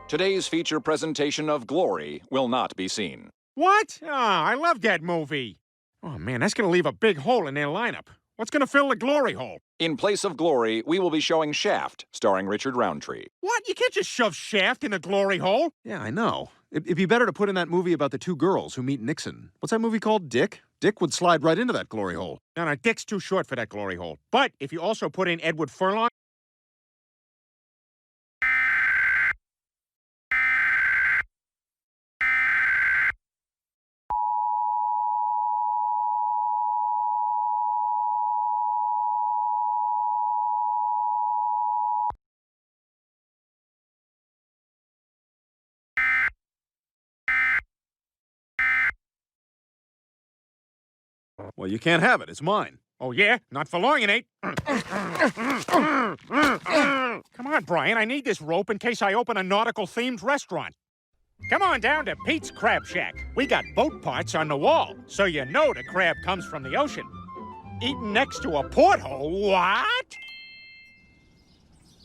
Today's feature presentation of Glory will not be seen. What? I love that movie. Oh, man, that's going to leave a big hole in their lineup. What's going to fill the glory hole? In place of Glory, we will be showing Shaft, starring Richard Roundtree. What? You can't just shove Shaft in a glory hole. Yeah, I know. It'd be better to put in that movie about the two girls who meet Nixon. What's that movie called? Dick? Dick would slide right into that glory hole. No, Dick's too short for that glory hole. But if you also put in Edward Furlong... Well, you can't have it. It's mine. Oh, yeah? Not for long, it ain't. Come on, Brian. I need this rope in case I open a nautical-themed restaurant. Come on down to Pete's Crab Shack. We got boat parts on the wall, so you know the crab comes from the ocean. Eating next to a porthole? What?